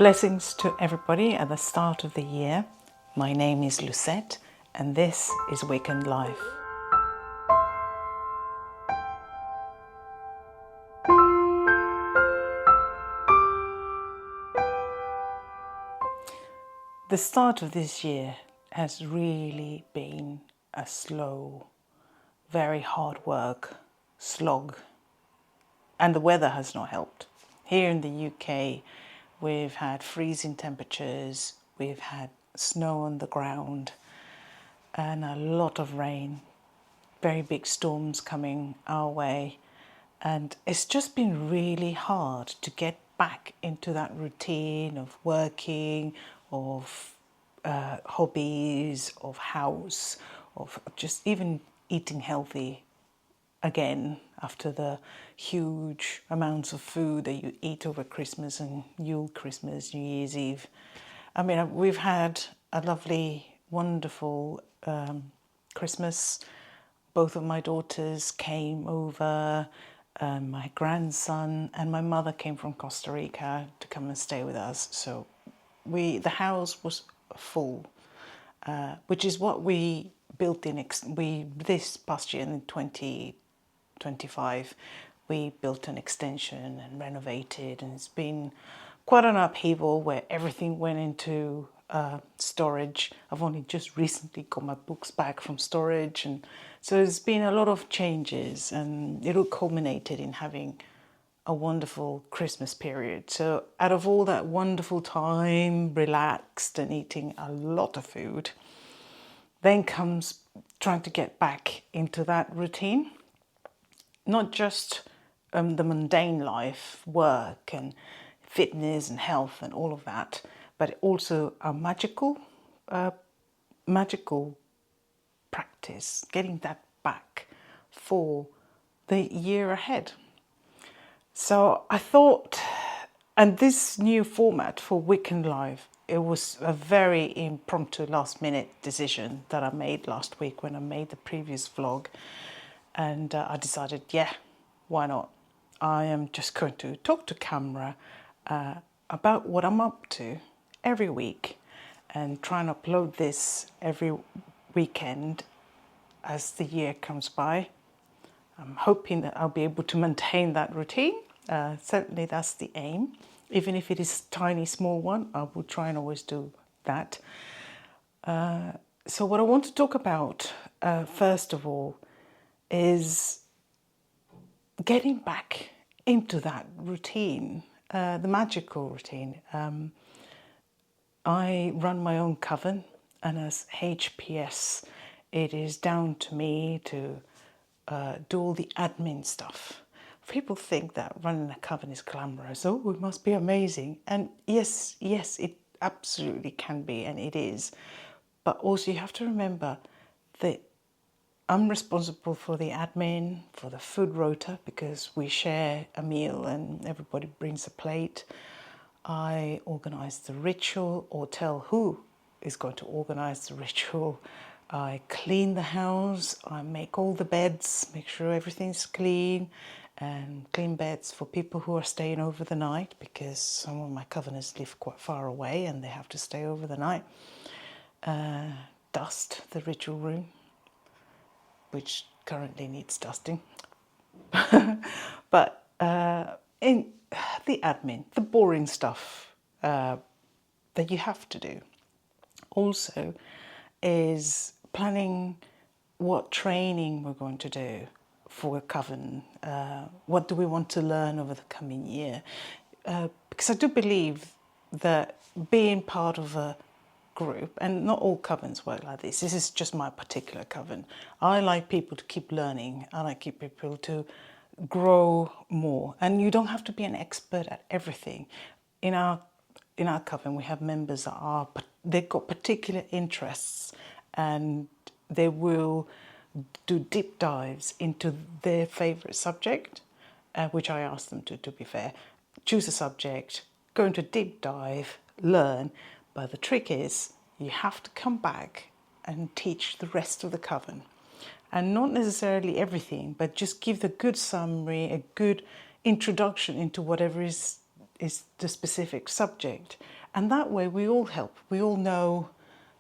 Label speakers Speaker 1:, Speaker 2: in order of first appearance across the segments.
Speaker 1: Blessings to everybody at the start of the year. My name is Lucette and this is Awakened Life. The start of this year has really been a slow, very hard work slog, and the weather has not helped. Here in the UK, we've had freezing temperatures, we've had snow on the ground and a lot of rain, very big storms coming our way, and it's just been really hard to get back into that routine of working, of hobbies, of house, of just even eating healthy again after the huge amounts of food that you eat over Christmas and Yule Christmas, New Year's Eve. I mean, we've had a lovely, wonderful Christmas. Both of my daughters came over, my grandson and my mother came from Costa Rica to come and stay with us. So the house was full, which is what we built in. This past year in 2025, we built an extension and renovated, and it's been quite an upheaval where everything went into storage. I've only just recently got my books back from storage, and so there's been a lot of changes, and it all culminated in having a wonderful Christmas period. So out of all that wonderful time, relaxed and eating a lot of food, then comes trying to get back into that routine. Not just the mundane life, work and fitness and health and all of that, but also a magical practice, getting that back for the year ahead. So I thought, and this new format for Awakened Life, it was a very impromptu last-minute decision that I made last week when I made the previous vlog. And I decided, yeah, why not? I am just going to talk to camera about what I'm up to every week and try and upload this every weekend as the year comes by. I'm hoping that I'll be able to maintain that routine. Certainly that's the aim. Even if it is a tiny, small one, I will try and always do that. So what I want to talk about, first of all, is getting back into that routine, the magical routine. I run my own coven, and as HPS, it is down to me to do all the admin stuff. People think that running a coven is glamorous. Oh, it must be amazing. And yes, it absolutely can be, and it is. But also you have to remember that I'm responsible for the admin, for the food rota, because we share a meal and everybody brings a plate. I organise the ritual, or tell who is going to organise the ritual. I clean the house, I make all the beds, make sure everything's clean, and clean beds for people who are staying over the night, because some of my covenants live quite far away and they have to stay over the night. Dust the ritual room, which currently needs dusting. But in the admin, the boring stuff that you have to do, also is planning what training we're going to do for a coven. What do we want to learn over the coming year? Because I do believe that being part of a group, and not all covens work like this is just my particular coven. I like people to keep learning. I like people to grow more, and you don't have to be an expert at everything. In our coven, we have members that they've got particular interests, and they will do deep dives into their favorite subject, which I ask them to be fair. Choose a subject, go into deep dive, learn. But the trick is you have to come back and teach the rest of the coven. And not necessarily everything, but just give the good summary, a good introduction into whatever is is the specific subject. And that way we all help. We all know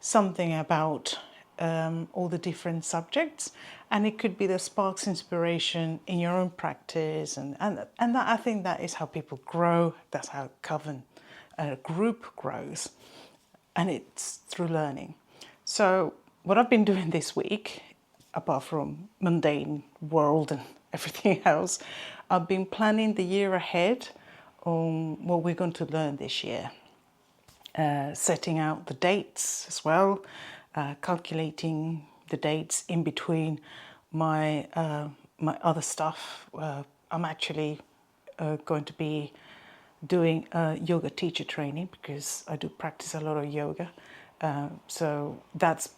Speaker 1: something about all the different subjects, and it could be that sparks inspiration in your own practice, and that, I think that is how people grow. That's how Coven, a group, grows, and it's through learning. So what I've been doing this week, apart from mundane world and everything else, I've been planning the year ahead on what we're going to learn this year. Setting out the dates as well, calculating the dates in between my my other stuff. I'm actually going to be doing yoga teacher training because I do practice a lot of yoga. So that's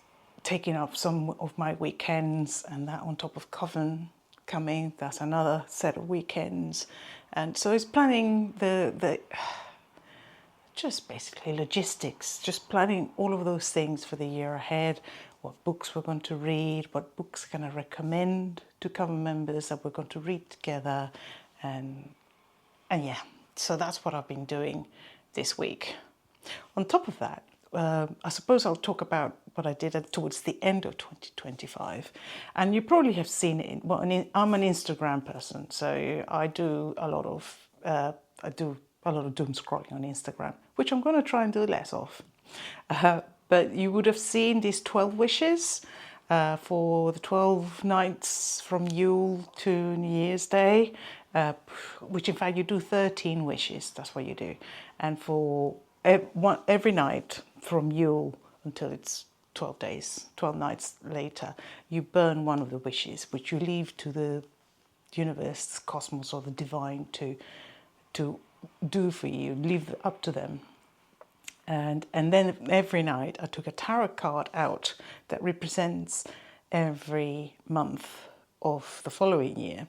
Speaker 1: taking up some of my weekends, and that on top of Coven coming, that's another set of weekends. And so it's planning the just basically logistics, just planning all of those things for the year ahead, what books we're going to read, what books can I recommend to Coven members that we're going to read together, and yeah, so that's what I've been doing this week. On top of that, I suppose I'll talk about what I did towards the end of 2025. And you probably have seen it. I'm an Instagram person, so I do a lot of doom scrolling on Instagram, which I'm going to try and do less of. But you would have seen these 12 wishes for the 12 nights from Yule to New Year's Day, which in fact you do 13 wishes. That's what you do. And for every night from Yule until it's 12 days, 12 nights later, you burn one of the wishes, which you leave to the universe, cosmos, or the divine to do for you, leave up to them. And then every night I took a tarot card out that represents every month of the following year.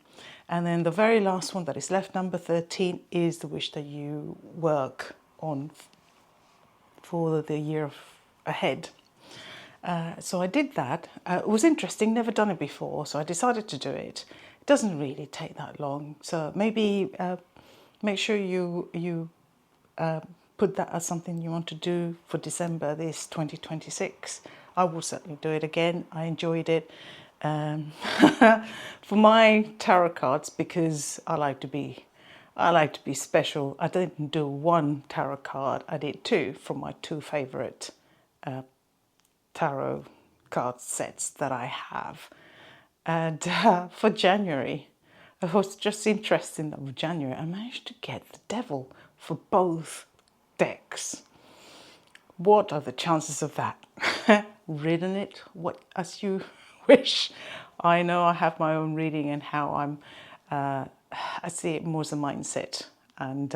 Speaker 1: And then the very last one that is left, number 13, is the wish that you work on for the year ahead. So I did that. It was interesting, never done it before, so I decided to do it. It doesn't really take that long, so maybe make sure you put that as something you want to do for December this 2026. I will certainly do it again. I enjoyed it. For my tarot cards, because I like to be special, I didn't do one tarot card, I did two from my two favourite tarot card sets that I have. And for January, it was just interesting that with January I managed to get the devil for both decks. What are the chances of that? Reading it as you wish. I know I have my own reading and how I see it more as a mindset, and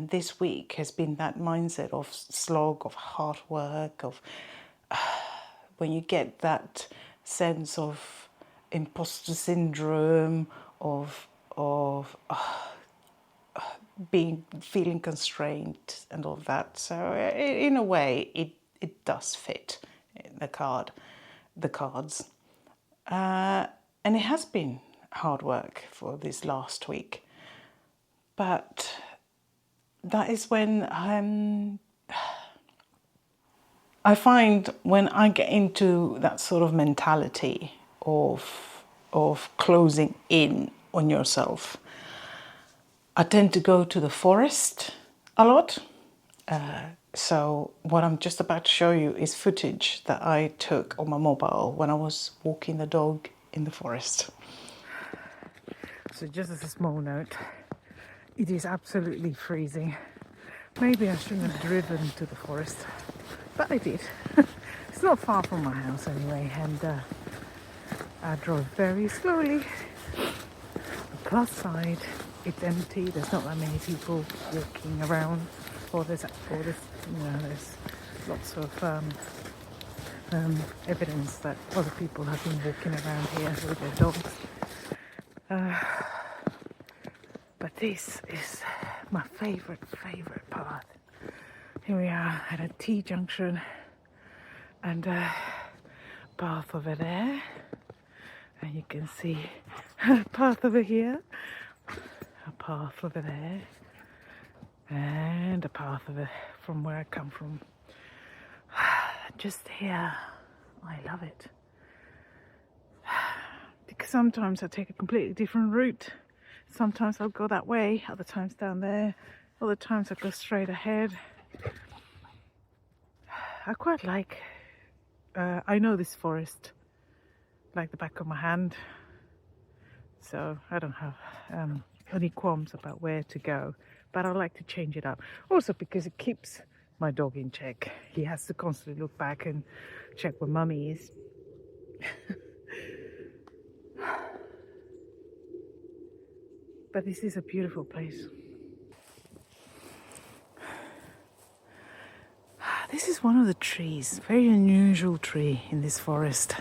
Speaker 1: this week has been that mindset of slog, of hard work, of when you get that sense of imposter syndrome, of feeling constrained and all that. So in a way, it does fit the cards, and it has been hard work for this last week. But that is when I find when I get into that sort of mentality of closing in on yourself, I tend to go to the forest a lot. So what I'm just about to show you is footage that I took on my mobile when I was walking the dog in the forest. So just as a small note, it is absolutely freezing. Maybe I shouldn't have driven to the forest, but I did. It's not far from my house anyway, and I drove very slowly. The plus side, it's empty. There's not that many people walking around. There's lots of evidence that other people have been walking around here with their dogs. But this is my favorite path. Here we are at a T-junction, and a path over there, and you can see a path over here, a path over there, and a path over from where I come from. Just here, I love it. Because sometimes I take a completely different route. Sometimes I'll go that way, other times down there, other times I'll go straight ahead. I quite like, I know this forest like the back of my hand, so I don't have any qualms about where to go, but I like to change it up. Also because it keeps my dog in check. He has to constantly look back and check where mummy is. But this is a beautiful place. This is one of the trees, very unusual tree in this forest.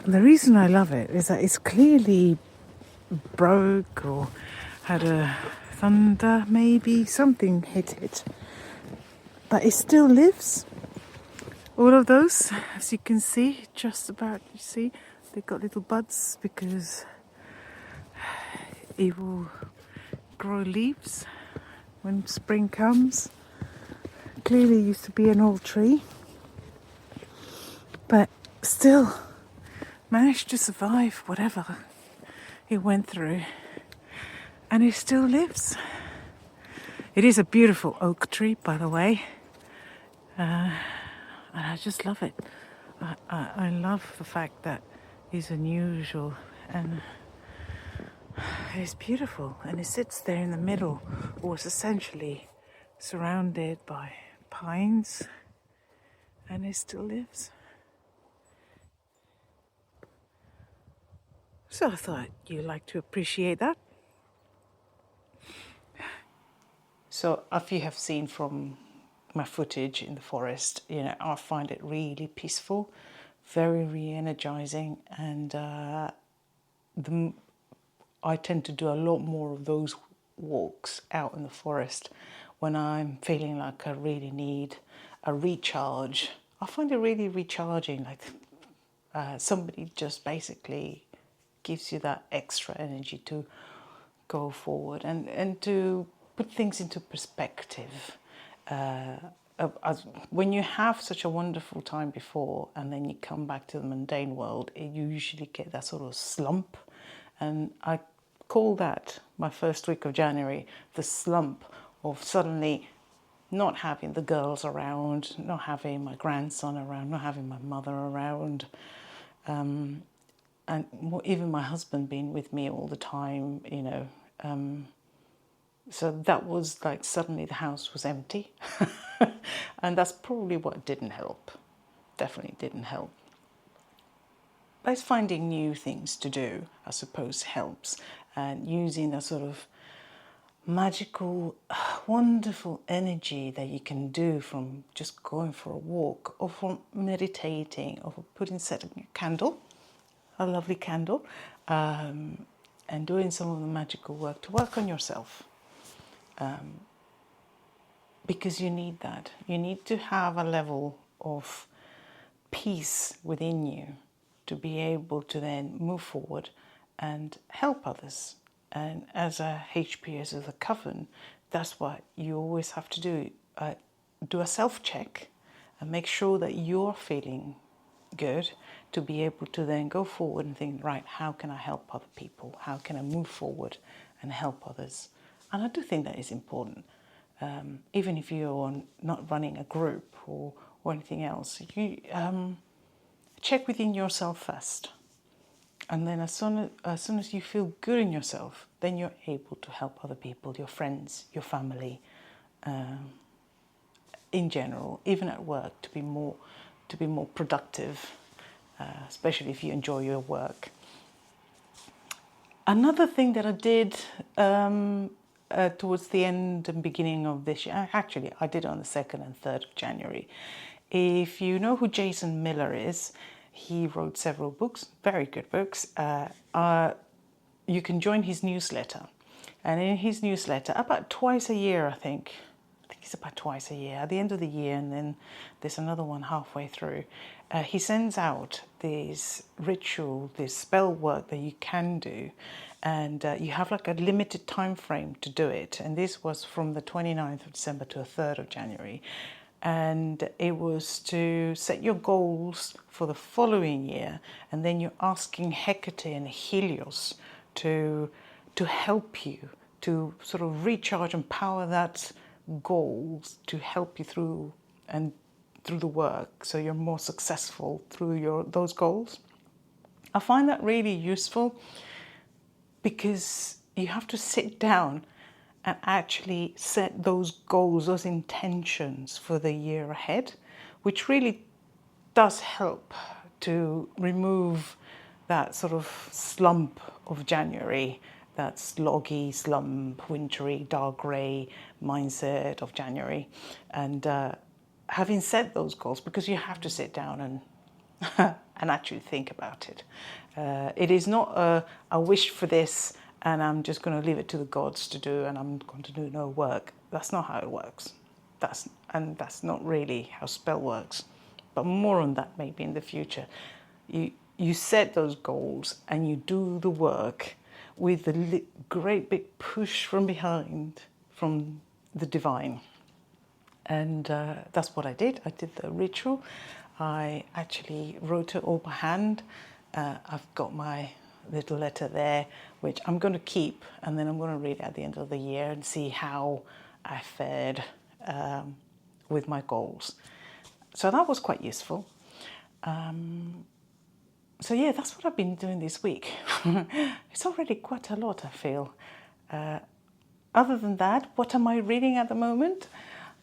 Speaker 1: The reason I love it is that it's clearly broke or had a thunder, maybe something hit it, but it still lives. All of those, as you can see, just about, you see, they've got little buds because it will grow leaves when spring comes. Clearly used to be an old tree, but still managed to survive whatever it went through, and it still lives. It is a beautiful oak tree, by the way, and I just love it. I love the fact that it's unusual and it's beautiful, and it sits there in the middle, or is essentially surrounded by pines, and it still lives. So I thought you'd like to appreciate that. So if you have seen from my footage in the forest, you know, I find it really peaceful, very re-energizing, and I tend to do a lot more of those walks out in the forest when I'm feeling like I really need a recharge. I find it really recharging, like somebody just basically gives you that extra energy to go forward and to put things into perspective. When you have such a wonderful time before and then you come back to the mundane world, you usually get that sort of slump. And I call that my first week of January, the slump of suddenly not having the girls around, not having my grandson around, not having my mother around, and even my husband being with me all the time, you know. So that was like suddenly the house was empty. And that's probably what didn't help. Definitely didn't help. But finding new things to do, I suppose, helps. And using a sort of magical, wonderful energy that you can do from just going for a walk, or from meditating, or from setting a candle, a lovely candle, and doing some of the magical work to work on yourself. Because you need that. You need to have a level of peace within you to be able to then move forward and help others. And as a HPS of the Coven, that's what you always have to do. Do a self-check and make sure that you're feeling good to be able to then go forward and think, right, how can I help other people? How can I move forward and help others? And I do think that is important. Even if you're not running a group or anything else, you check within yourself first. And then as soon as you feel good in yourself, then you're able to help other people, your friends, your family, in general, even at work, to be more productive, especially if you enjoy your work. Another thing that I did towards the end and beginning of this year, actually I did it on the 2nd and 3rd of January. If you know who Jason Miller is, he wrote several books, very good books. You can join his newsletter. And in his newsletter, about twice a year, I think it's about twice a year, at the end of the year, and then there's another one halfway through. He sends out this ritual, this spell work that you can do, and you have like a limited time frame to do it. And this was from the 29th of December to the 3rd of January. And it was to set your goals for the following year, and then you're asking Hecate and Helios to help you to sort of recharge and power that goals to help you through the work, so you're more successful through those goals. I find that really useful because you have to sit down and actually set those goals, those intentions for the year ahead, which really does help to remove that sort of slump of January, that sloggy, slump, wintry, dark grey mindset of January. And having set those goals, because you have to sit down and and actually think about it. It is not a wish for this and I'm just going to leave it to the gods to do and I'm going to do no work. That's not how it works. That's not really how spell works. But more on that maybe in the future. You set those goals and you do the work with the great big push from behind, from the divine. And that's what I did. I did the ritual. I actually wrote it all by hand. I've got my little letter there, which I'm going to keep, and then I'm going to read it at the end of the year and see how I fared with my goals. So that was quite useful. So yeah, that's what I've been doing this week. It's already quite a lot, I feel. Other than that, what am I reading at the moment?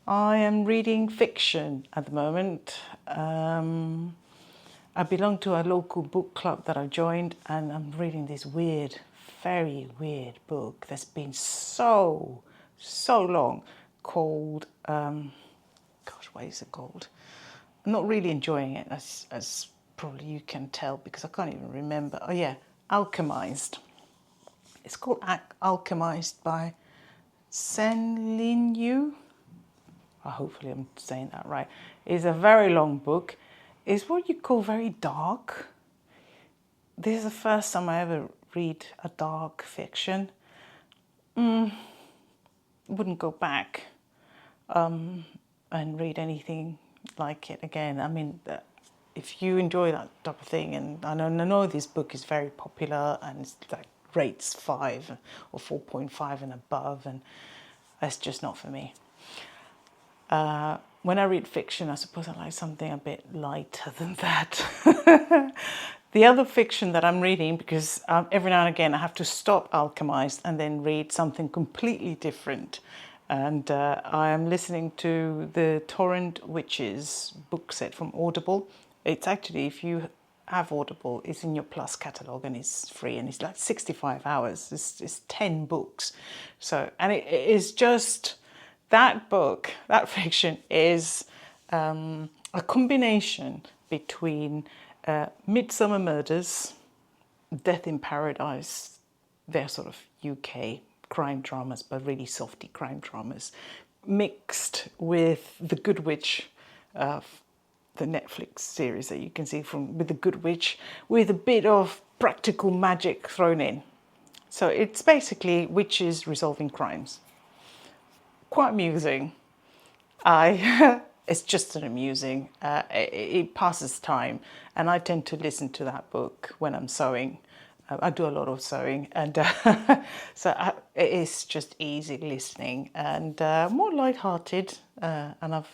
Speaker 1: I am reading fiction at the moment. I belong to a local book club that I've joined, and I'm reading this very weird book that's been so long, called, what is it called? I'm not really enjoying it, as probably you can tell, because I can't even remember. Oh yeah, Alchemized. It's called Alchemized by Sen-Lin Yu. Hopefully I'm saying that right. It's a very long book. It's what you call very dark. This is the first time I ever read a dark fiction. Wouldn't go back and read anything like it again. I mean, if you enjoy that type of thing, and I know this book is very popular and it's like rates 5 or 4.5 and above, and that's just not for me. When I read fiction, I suppose I like something a bit lighter than that. The other fiction that I'm reading, because every now and again I have to stop Alchemized and then read something completely different. And I am listening to the Torrent Witches book set from Audible. It's actually, if you have Audible, it's in your Plus catalogue and it's free, and it's like 65 hours. It's 10 books. So, and it is just... That book, that fiction, is a combination between Midsummer Murders, Death in Paradise, they're sort of UK crime dramas, but really softy crime dramas, mixed with The Good Witch, the Netflix series that you can see with The Good Witch, with a bit of practical magic thrown in. So it's basically witches resolving crimes. Quite amusing. It's just an amusing. It passes time, and I tend to listen to that book when I'm sewing. I do a lot of sewing, and it is just easy listening and more light-hearted. And I've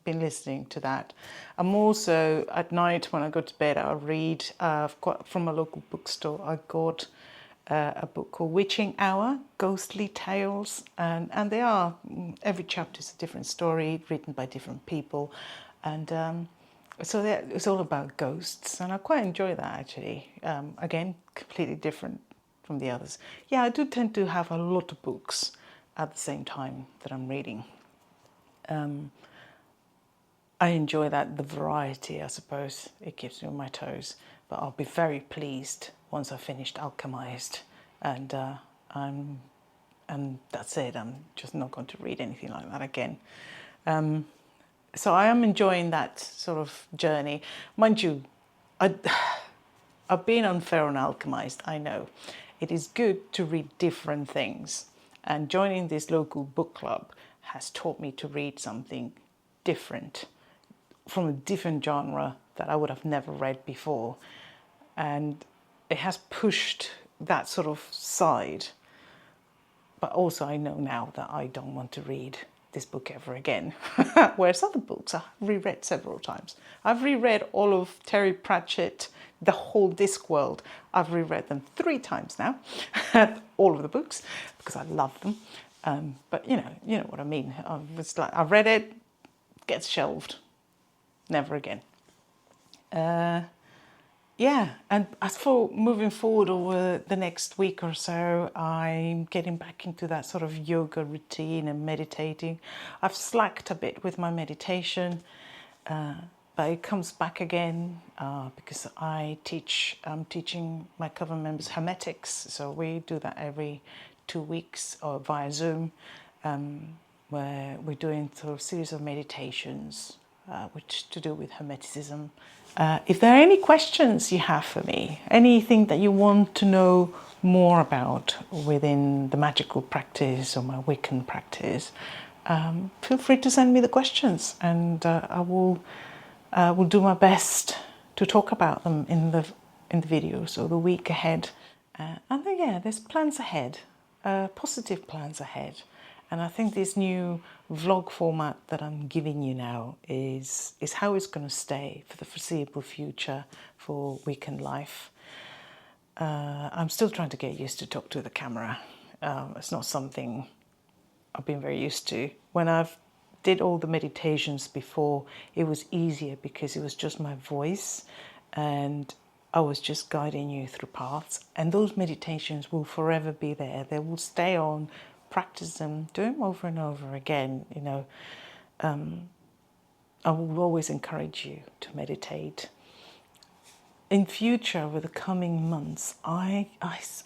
Speaker 1: been listening to that. I'm also at night when I go to bed, I read. I've got from a local bookstore. I got a book called Witching Hour, Ghostly Tales, and they are, every chapter is a different story written by different people, and so it's all about ghosts, and I quite enjoy that actually. Again, completely different from the others. Yeah, I do tend to have a lot of books at the same time that I'm reading. I enjoy that, the variety, I suppose. It keeps me on my toes, but I'll be very pleased once I've finished Alchemized, and I'm and that's it. I'm just not going to read anything like that again. So I am enjoying that sort of journey. Mind you, I've been unfair on Alchemized, I know. It is good to read different things, and joining this local book club has taught me to read something different, from a different genre that I would have never read before. And it has pushed that sort of side. But also I know now that I don't want to read this book ever again. Whereas other books I've reread several times. I've reread all of Terry Pratchett, the whole Discworld. I've reread them 3 times now, all of the books, because I love them. But you know what I mean. It's like I've read it, gets shelved, never again. Yeah, and as for moving forward over the next week or so, I'm getting back into that sort of yoga routine and meditating. I've slacked a bit with my meditation, but it comes back again because I'm teaching my cover members Hermetics. So we do that every 2 weeks or via Zoom, where we're doing sort of series of meditations, which to do with Hermeticism. If there are any questions you have for me, anything that you want to know more about within the magical practice or my Wiccan practice, feel free to send me the questions, and I will do my best to talk about them in the videos or the week ahead. And then, yeah, there's plans ahead, positive plans ahead. And I think this new vlog format that I'm giving you now is how it's going to stay for the foreseeable future for Wiccan life. I'm still trying to get used to talk to the camera. It's not something I've been very used to. When I've did all the meditations before, it was easier because it was just my voice and I was just guiding you through paths. And those meditations will forever be there. They will stay on. Practice them, do them over and over again. You know, I will always encourage you to meditate. In future, over the coming months, I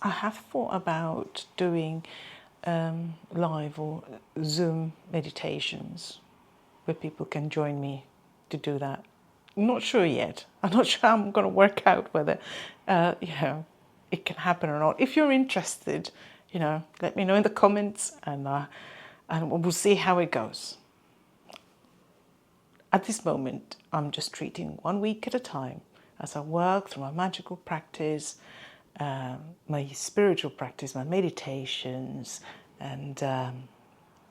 Speaker 1: have thought about doing live or Zoom meditations where people can join me to do that. I'm not sure yet. I'm not sure I'm going to work out whether it can happen or not. If you're interested, let me know in the comments, and we'll see how it goes. At this moment, I'm just treating 1 week at a time as I work through my magical practice, my spiritual practice, my meditations, and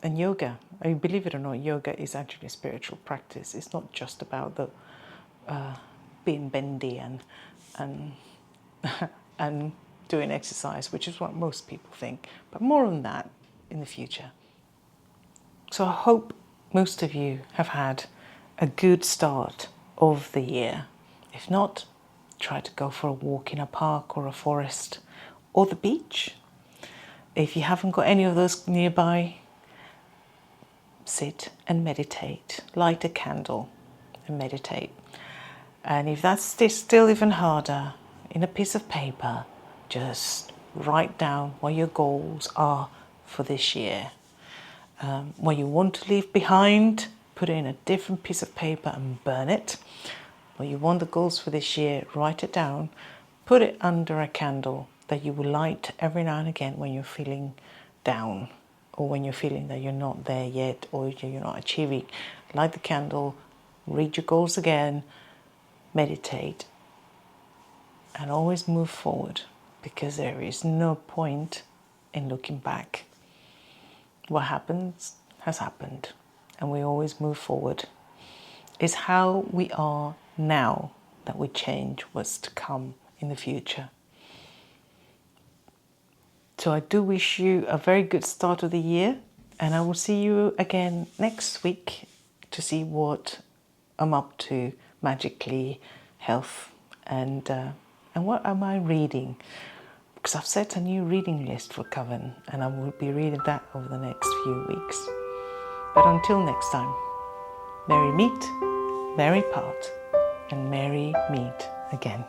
Speaker 1: yoga. I mean, believe it or not, yoga is actually a spiritual practice. It's not just about the being bendy and doing exercise, which is what most people think, but more on that in the future. So I hope most of you have had a good start of the year. If not, try to go for a walk in a park or a forest or the beach. If you haven't got any of those nearby, sit and meditate, light a candle and meditate. And if that's still even harder, in a piece of paper, just write down what your goals are for this year. What you want to leave behind, put it in a different piece of paper and burn it. What you want the goals for this year, write it down, put it under a candle that you will light every now and again when you're feeling down or when you're feeling that you're not there yet or you're not achieving. Light the candle, read your goals again, meditate, and always move forward, because there is no point in looking back. What happens has happened, and we always move forward. It's how we are now that we change what's to come in the future. So I do wish you a very good start of the year, and I will see you again next week to see what I'm up to magically, health, and what am I reading, because I've set a new reading list for Coven, and I will be reading that over the next few weeks. But until next time, merry meet, merry part, and merry meet again.